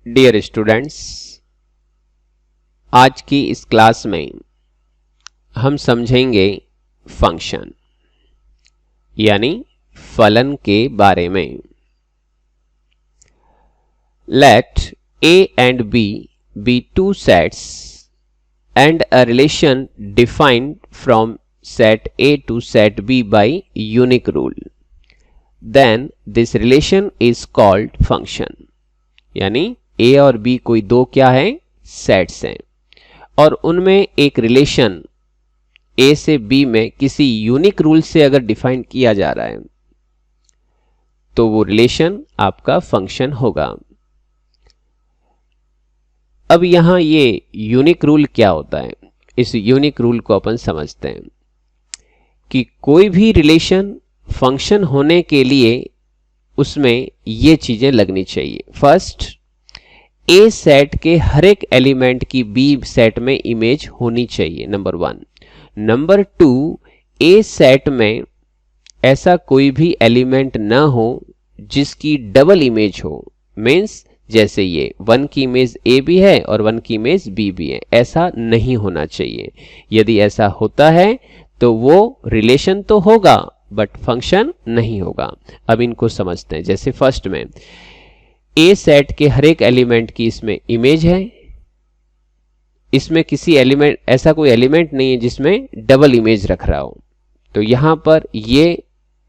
Dear students, आज की इस क्लास में हम समझेंगे फंक्शन यानी फलन के बारे में। Let a and b be two sets and a relation defined from set a to set b by unique rule. Then this relation is called function. यानी a और b कोई दो क्या है, सेट्स हैं, और उनमें एक रिलेशन a से b में किसी यूनिक रूल से अगर डिफाइन किया जा रहा है तो वो रिलेशन आपका फंक्शन होगा। अब यहां ये यूनिक रूल क्या होता है, इस यूनिक रूल को अपन समझते हैं कि कोई भी रिलेशन फंक्शन होने के लिए उसमें ये चीजें लगनी चाहिए। फर्स्ट, ए सेट के हर एक एलिमेंट की बी सेट में इमेज होनी चाहिए, नंबर 1। नंबर 2, ए सेट में ऐसा कोई भी एलिमेंट ना हो जिसकी डबल इमेज हो। मीन्स जैसे ये 1 की इमेज ए भी है और 1 की इमेज बी भी है, ऐसा नहीं होना चाहिए। यदि ऐसा होता है तो वो रिलेशन तो होगा बट फंक्शन नहीं होगा। अब इनको समझते हैं। जैसे फर्स्ट में ए सेट के हर एक एलिमेंट की इसमें इमेज है, इसमें किसी एलिमेंट, ऐसा कोई एलिमेंट नहीं है जिसमें डबल इमेज रख रहा हो, तो यहां पर ये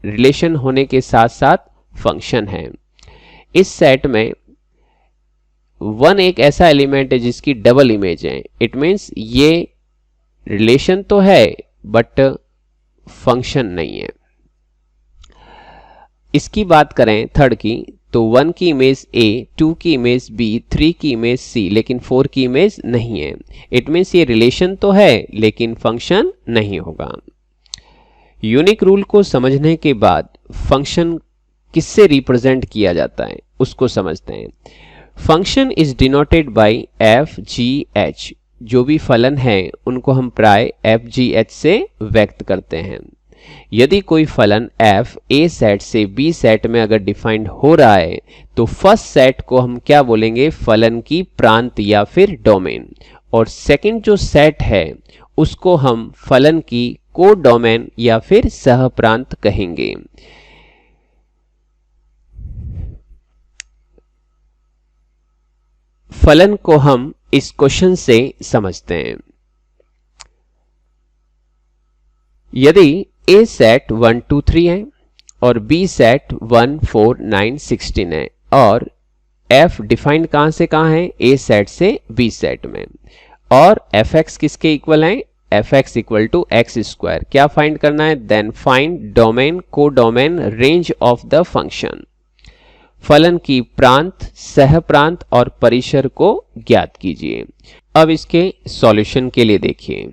रिलेशन होने के साथ साथ फंक्शन है। इस सेट में 1 एक ऐसा एलिमेंट है जिसकी डबल इमेज है। इट मीन्स ये रिलेशन तो है बट फंक्शन नहीं है। इसकी बात करें थर्ड की, तो 1 की इमेज ए, 2 की इमेज बी, 3 की इमेज सी, लेकिन 4 की इमेज नहीं है। इट मीन्स ये रिलेशन तो है लेकिन फंक्शन नहीं होगा। यूनिक रूल को समझने के बाद फंक्शन किससे रिप्रेजेंट किया जाता है उसको समझते हैं। Function is denoted by F G H. जो भी फलन है उनको हम प्राय एफ जी एच से व्यक्त करते हैं। यदि कोई फलन f a सेट से b सेट में अगर डिफाइंड हो रहा है तो फर्स्ट सेट को हम क्या बोलेंगे, फलन की प्रांत या फिर डोमेन, और सेकंड जो सेट है उसको हम फलन की को डोमेन या फिर सह प्रांत कहेंगे। फलन को हम इस क्वेश्चन से समझते हैं। यदि A सेट 1 2 3 है और B सेट 1 4 9 16 है और F डिफाइंड कहां से कहां है, A सेट से B सेट में, और Fx किसके इक्वल है, Fx equal to x square. क्या फाइंड करना है, then find domain, codomain, range of the function. फलन की प्रांत, सह प्रांत और परिसर को ज्ञात कीजिए। अब इसके सॉल्यूशन के लिए देखिए,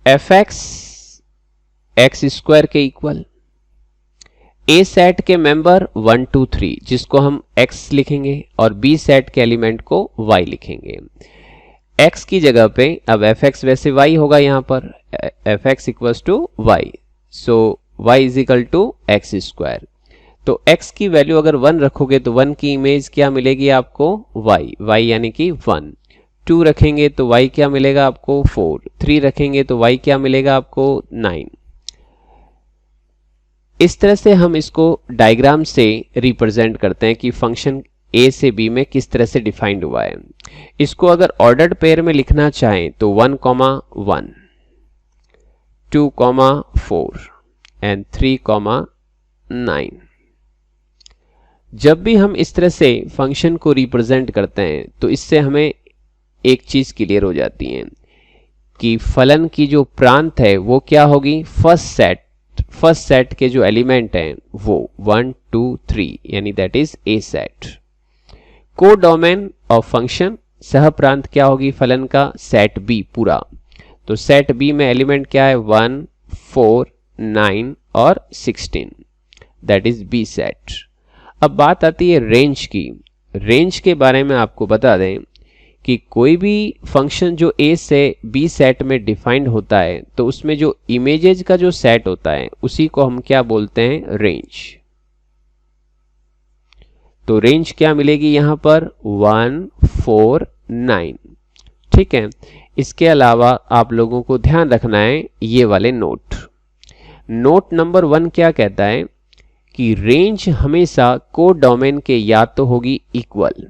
fx एक्स स्क्वायर के इक्वल, a सेट के मेंबर 1 2 3 जिसको हम x लिखेंगे और b सेट के एलिमेंट को y लिखेंगे। x की जगह पे अब fx वैसे y होगा, यहां पर fx equals to y, so y is equal to x square. तो x की वैल्यू अगर 1 रखोगे तो 1 की इमेज क्या मिलेगी आपको, y यानी कि 1। 2 रखेंगे तो y क्या मिलेगा आपको 4, 3 रखेंगे तो y क्या मिलेगा आपको 9। इस तरह से हम इसको डायग्राम से रिप्रेजेंट करते हैं कि फंक्शन a से b में किस तरह से डिफाइंड हुआ है। इसको अगर ऑर्डर्ड पेयर में लिखना चाहें तो 1 1 2 4 एंड 3 9। जब भी हम इस तरह से फंक्शन को रिप्रेजेंट करते हैं तो इससे हमें एक चीज क्लियर हो जाती है कि फलन की जो प्रांत है वो क्या होगी, फर्स्ट सेट के जो एलिमेंट हैं वो 1 2 3 यानी दैट इज ए सेट। को डोमेन ऑफ फंक्शन, सह प्रांत क्या होगी फलन का, सेट बी पूरा। तो सेट बी में एलिमेंट क्या है, 1 4 9 और 16, दैट इज बी सेट। अब बात आती है रेंज की। रेंज के बारे में आपको बता दें कि कोई भी फंक्शन जो ए से बी सेट में डिफाइंड होता है तो उसमें जो इमेजेस का जो सेट होता है उसी को हम क्या बोलते हैं, रेंज। तो रेंज क्या मिलेगी यहां पर, 1 4 9। ठीक है, इसके अलावा आप लोगों को ध्यान रखना है ये वाले नोट नंबर 1 क्या कहता है कि रेंज हमेशा कोड डोमेन के या तो होगी इक्वल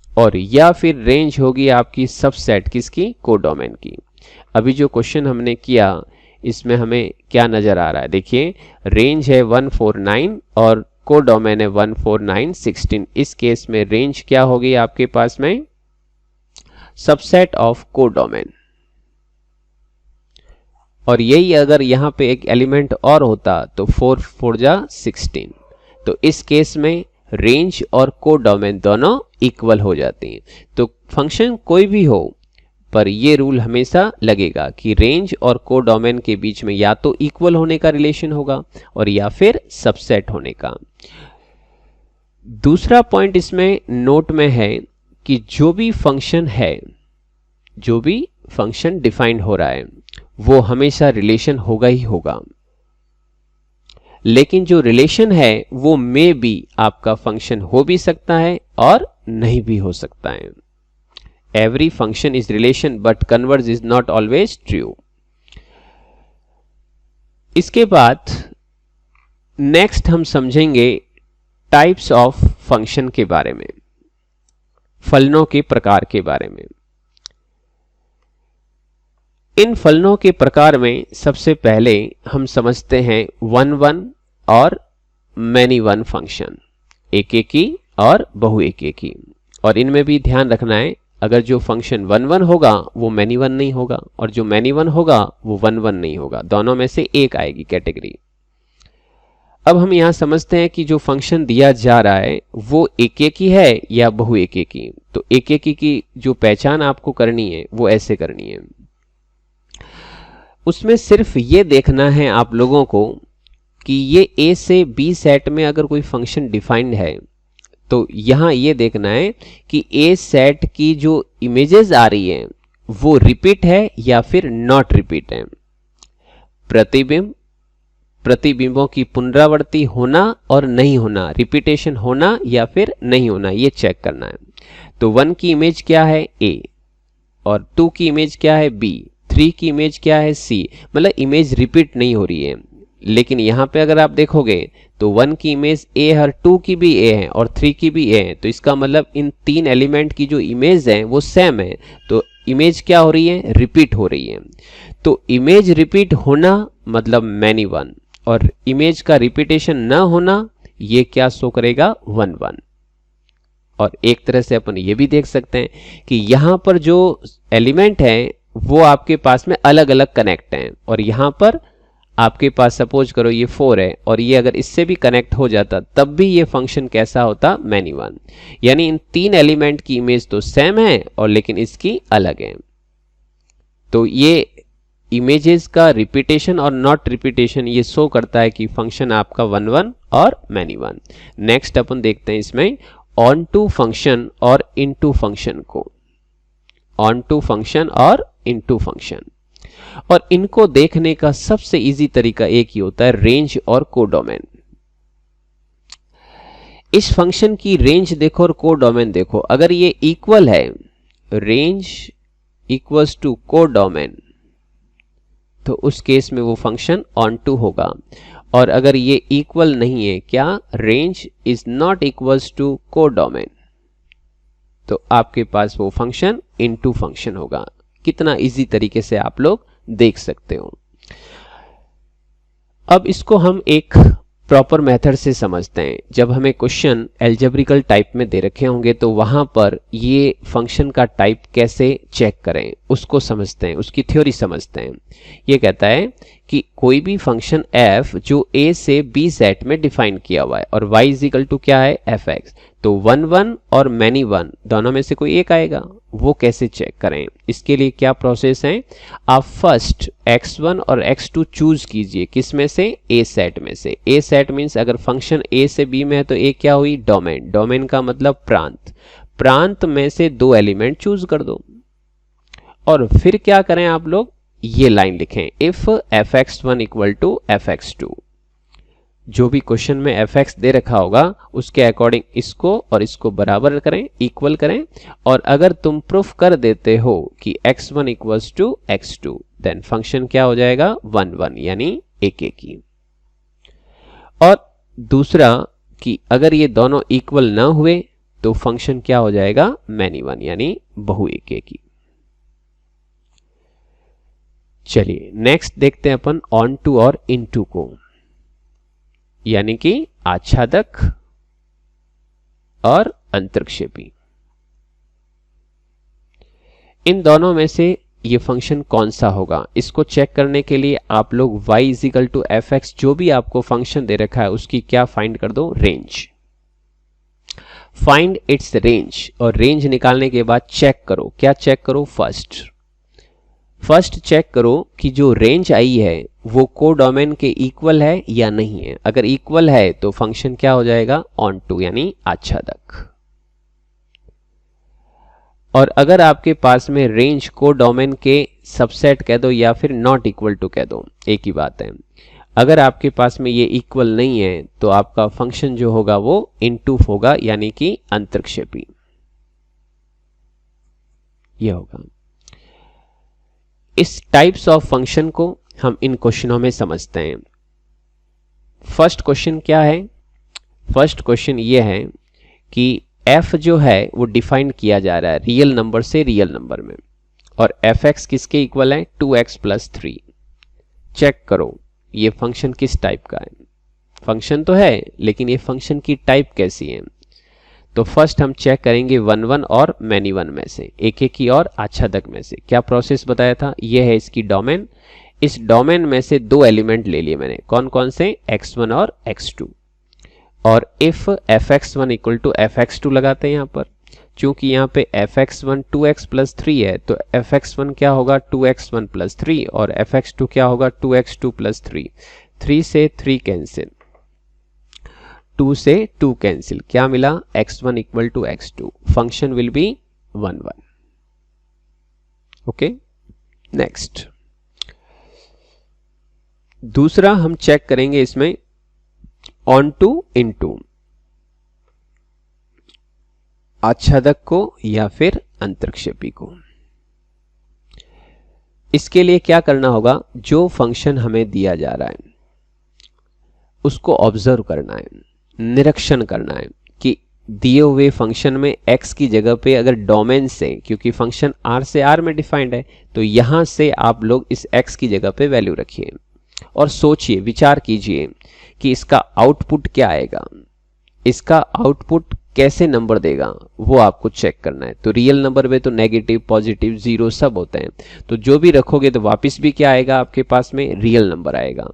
और या फिर रेंज होगी आपकी सबसेट किसकी, कोड डोमेन की। अभी जो क्वेश्चन हमने किया इसमें हमें क्या नजर आ रहा है, देखिए रेंज है 149 और कोड डोमेन है 14916। इस केस में रेंज क्या होगी आपके पास में, सबसेट ऑफ कोड डोमेन। और यही अगर यहां पे एक एलिमेंट और होता तो 4 4 जा 16। तो इस केस में रेंज और कोड डोमेन दोनों इक्वल हो जाती हैं। तो फंक्शन कोई भी हो पर ये रूल हमेशा लगेगा कि रेंज और कोड डोमेन के बीच में या तो इक्वल होने का रिलेशन होगा और या फिर सबसेट होने का। दूसरा पॉइंट इसमें नोट में है कि जो भी फंक्शन डिफाइंड हो रहा है वो हमेशा रिलेशन होगा ही होगा, लेकिन जो रिलेशन है वो मे बी आपका फंक्शन हो भी सकता है और नहीं भी हो सकता है। Every function is relation but converge is not always true. इसके बाद नेक्स्ट हम समझेंगे टाइप्स ऑफ फंक्शन के बारे में, फलनों के प्रकार के बारे में। इन फलनों के प्रकार में सबसे पहले हम समझते हैं 1-1 और मैनी वन फंक्शन, एक की और बहु एक की। और इनमें भी ध्यान रखना है, अगर जो फंक्शन 1-1 होगा वो मैनी वन नहीं होगा और जो मैनी वन होगा वो 1-1 नहीं होगा, दोनों में से एक आएगी कैटेगरी। अब हम यहां समझते हैं कि जो फंक्शन दिया जा रहा है वो एक की है या बहु एक की। तो एक की जो पहचान आपको करनी है वो ऐसे करनी है, उसमें सिर्फ ये देखना है आप लोगों को कि ये ए से बी सेट में अगर कोई फंक्शन डिफाइंड है तो यहां ये देखना है कि ए सेट की जो इमेजेस आ रही हैं वो रिपीट है या फिर नॉट रिपीट है। प्रतिबिंबों की पुनरावृत्ति होना और नहीं होना, रिपीटेशन होना या फिर नहीं होना, ये चेक करना है। तो 1 की इमेज क्या है, ए, और 2 की इमेज क्या है, बी, 3 की इमेज क्या है, सी। मतलब इमेज रिपीट नहीं हो रही है। लेकिन यहां पे अगर आप देखोगे तो 1 की इमेज ए है, 2 की भी ए है और 3 की भी ए है। तो इसका मतलब इन 3 एलिमेंट की जो इमेज है वो सेम है। तो इमेज क्या हो रही है, रिपीट हो रही है। तो इमेज रिपीट होना मतलब मैनी वन, और इमेज का रिपीटेशन न होना ये क्या शो करेगा, 1-1। और एक तरह से अपन ये भी देख सकते हैं कि यहां पर जो एलिमेंट है वो आपके पास में अलग अलग कनेक्ट हैं, और यहां पर आपके पास सपोज करो ये 4 है और ये अगर इससे भी कनेक्ट हो जाता तब भी ये फंक्शन कैसा होता, मैनी वन। यानी इन 3 एलिमेंट की इमेज तो सेम है और लेकिन इसकी अलग है। तो ये इमेजेस का रिपीटेशन और नॉट रिपीटेशन ये शो करता है कि फंक्शन आपका 1-1 और मैनी वन। नेक्स्ट अपन देखते हैं इसमें ऑन टू फंक्शन और इनटू फंक्शन को, ऑन टू फंक्शन और इनटू फंक्शन। और इनको देखने का सबसे इजी तरीका एक ही होता है, रेंज और कोडोमेन। इस फंक्शन की रेंज देखो और कोडोमेन देखो, अगर ये इक्वल है, रेंज इक्वल्स टू कोडोमेन, तो उस केस में वो फंक्शन ऑन टू होगा। और अगर ये इक्वल नहीं है, क्या, range is not equals to codomain, तो आपके पास वो फंक्शन इनटू फंक्शन होगा। कितना इजी तरीके से आप लोग देख सकते हो। अब इसको हम एक प्रॉपर मेथड से समझते हैं। जब हमें क्वेश्चन एल्जेब्रिकल टाइप में दे रखे होंगे तो वहां पर ये फंक्शन का टाइप कैसे चेक करें उसको समझते हैं, उसकी थ्योरी समझते हैं। ये कहता है कि कोई भी फंक्शन f जो a से b सेट में डिफाइन किया हुआ है और y इज इक्वल टू क्या है, fx, तो 1-1 और मैनी वन दोनों में से कोई एक आएगा। वो कैसे चेक करें, इसके लिए क्या प्रोसेस है, आप फर्स्ट x1 और x2 चूज कीजिए, किस में से, a सेट में से। a सेट मीन्स अगर फंक्शन a से b में है तो a क्या हुई, डोमेन। डोमेन का मतलब प्रांत। प्रांत में से दो एलिमेंट चूज कर दो और फिर क्या करें आप लोग, ये लाइन लिखें, if fx1 equal to fx2। जो भी क्वेश्चन में fx दे रखा होगा उसके अकॉर्डिंग इसको और इसको बराबर करें, इक्वल करें। और अगर तुम प्रूफ कर देते हो कि x1 equals to x2, then function क्या हो जाएगा, 1 1, यानी एक एक ही। और दूसरा कि अगर ये दोनों इक्वल ना हुए तो फंक्शन क्या हो जाएगा, मैनी वन, यानी बहु एक एक ही। चलिए नेक्स्ट देखते हैं अपन ऑन टू और इन टू को, यानी कि आच्छादक और अंतर्क्षेपी। इन दोनों में से ये फंक्शन कौन सा होगा, इसको चेक करने के लिए आप लोग y is equal to f x, जो भी आपको फंक्शन दे रखा है उसकी क्या फाइंड कर दो, रेंज। फाइंड इट्स रेंज, और रेंज निकालने के बाद चेक करो, क्या चेक करो, फर्स्ट चेक करो कि जो रेंज आई है वो कोडोमेन के इक्वल है या नहीं है। अगर इक्वल है तो फंक्शन क्या हो जाएगा, ऑन टू, यानी आच्छादक। और अगर आपके पास में रेंज कोडोमेन के सबसेट कह दो या फिर नॉट इक्वल टू कह दो, एक ही बात है। अगर आपके पास में ये इक्वल नहीं है तो आपका फंक्शन जो होगा वो इनटू होगा, यानी कि अंतर्क्षेपी ये होगा। इस टाइप्स ऑफ फंक्शन को हम इन क्वेश्चनों में समझते हैं। फर्स्ट क्वेश्चन क्या है, फर्स्ट क्वेश्चन ये है कि f जो है वो डिफाइन किया जा रहा है रियल नंबर से रियल नंबर में, और fx किसके इक्वल है, 2x प्लस 3। चेक करो ये फंक्शन किस टाइप का है, फंक्शन तो है लेकिन ये फंक्शन की टाइप कैसी है। तो फर्स्ट हम चेक करेंगे 1 1 और मैनी वन में से, एक एक की और आच्छादक में से। क्या प्रोसेस बताया था, ये है इसकी डोमेन। इस डोमेन में से दो एलिमेंट ले लिए मैंने, कौन कौन से, x1 और x2। और if fx1 equal to fx2 लगाते हैं यहाँ पर। चूंकि यहाँ पे fx1 2x प्लस 3 है तो fx1 क्या होगा, 2x1 प्लस 3, और fx2 क्या होगा, 2x2 प्लस 3। 3 से 3 कैंसिल, 2 से 2 कैंसिल, क्या मिला, x1 equal to x2। Function will be 1 1। Okay, next दूसरा हम चेक करेंगे इसमें ऑन टू इन टू, आच्छादक को या फिर अंतर्क्षेपी को। इसके लिए क्या करना होगा, जो फंक्शन हमें दिया जा रहा है उसको ऑब्जर्व करना है, निरीक्षण करना है कि दिए हुए फंक्शन में x की जगह पे अगर डोमेन से, क्योंकि फंक्शन r से r में डिफाइंड है, तो यहां से आप लोग इस x की जगह पे वैल्यू रखिए और सोचिए, विचार कीजिए कि इसका आउटपुट क्या आएगा, इसका आउटपुट कैसे नंबर देगा, वो आपको चेक करना है। तो रियल नंबर में तो नेगेटिव, पॉजिटिव, जीरो सब होते हैं, तो जो भी रखोगे तो वापस भी क्या आएगा आपके पास में, रियल नंबर आएगा।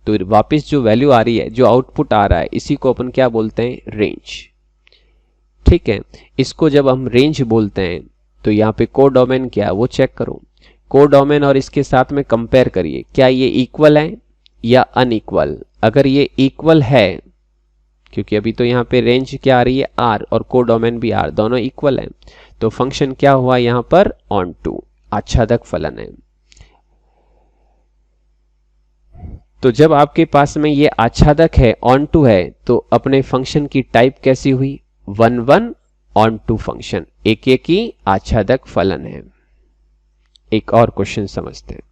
तो वापस जो वैल्यू आ रही है, जो आउटपुट आ रहा है, इसी को अपन क्या बोलते हैं, रेंज। ठीक है, इसको जब हम रेंज बोलते हैं तो यहाँ पे कोडोमेन क्या है वो चेक करो। कोडोमेन और इसके साथ में कंपेयर करिए, क्या ये इक्वल है या अनइक्वल। अगर ये इक्वल है, क्योंकि अभी तो यहाँ पे रेंज क्या आ रही है, r, और कोडोमेन भी r, दोनों इक्वल है, तो फंक्शन क्या हुआ यहाँ पर, ऑन टू, आच्छादक फलन है। तो जब आपके पास में ये आच्छादक है, ऑन टू है, तो अपने फंक्शन की टाइप कैसी हुई, 1 1 ऑन टू फंक्शन, एक एक ही आच्छादक फलन है। एक और क्वेश्चन समझते हैं।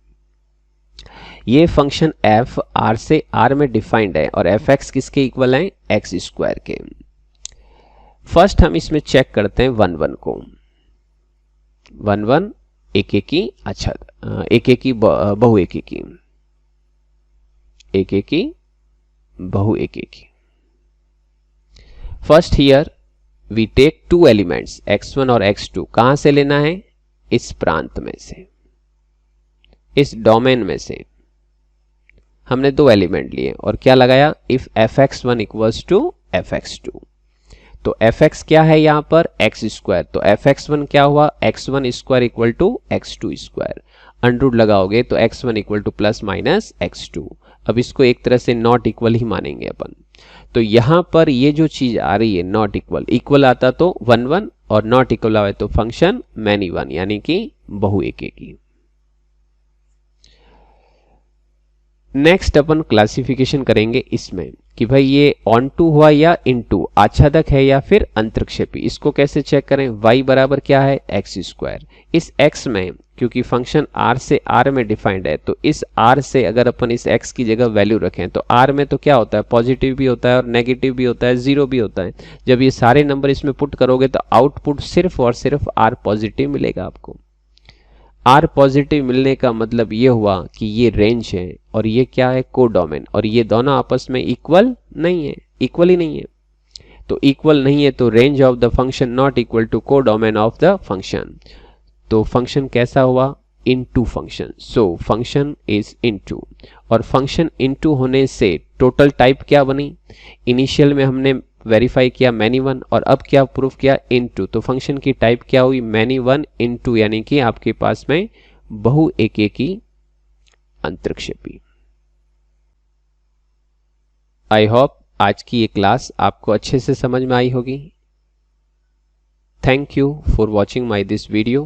ये फंक्शन f r से r में डिफाइंड है और fx किसके इक्वल है, x स्क्वायर के। फर्स्ट हम इसमें चेक करते हैं 1 1 को। 1 1 एक एक ही, अच्छा एक एक ही बहु एक एक ही, एक एक ही बहु एक एक ही। First here we take two elements x1 और x2। कहां से लेना है, इस प्रांत में से, इस डोमेन में से हमने दो एलिमेंट लिए और क्या लगाया, if fx1 equals to fx2। तो fx क्या है यहां पर, x स्क्वायर, तो fx1 क्या हुआ, x1 square equal to x2 square. Under root लगाओगे तो x1 equal two plus minus x2। अब इसको एक तरह से नॉट इक्वल ही मानेंगे अपन। तो यहां पर ये जो चीज आ रही है नॉट इक्वल, इक्वल आता तो 1 1 और नॉट इक्वल आए तो फंक्शन मैनी वन यानी कि बहु एकेकी। नेक्स्ट अपन क्लासिफिकेशन करेंगे इसमें कि भाई ये ऑन टू हुआ या इनटू, आच्छादक है या फिर अंतर्क्षेपी। इसको कैसे चेक करें? y बराबर क्या है? X square. इस x में क्योंकि फंक्शन r से r में डिफाइंड है तो इस r से अगर अपन इस x की जगह वैल्यू रखें तो r में तो क्या होता है? पॉजिटिव भी होता है और नेगेटिव भी होता है, जीरो भी होता है। जब ये सारे नंबर इसमें पुट करोगे तो आउटपुट सिर्फ और सिर्फ r पॉजिटिव मिलेगा आपको। आर पॉजिटिव मिलने का मतलब ये हुआ कि ये रेंज है और ये क्या है? कोडोमेन, और ये दोनों आपस में इक्वल नहीं है, इक्वल ही नहीं है। तो इक्वल नहीं है तो range of the function not equal to codomain of the function. तो फंक्शन कैसा हुआ? Into function. So function is into, और फंक्शन इनटू होने से टोटल टाइप क्या बनी? इनिशियल में हमने वेरीफाई किया मैनी वन, और अब क्या प्रूफ किया? इनटू। तो फंक्शन की टाइप क्या हुई? मैनी वन इनटू, यानी कि आपके पास में बहु एकेकी अंतर्क्षेपी। आई होप आज की ये क्लास आपको अच्छे से समझ में आई होगी। Thank you for watching my this video.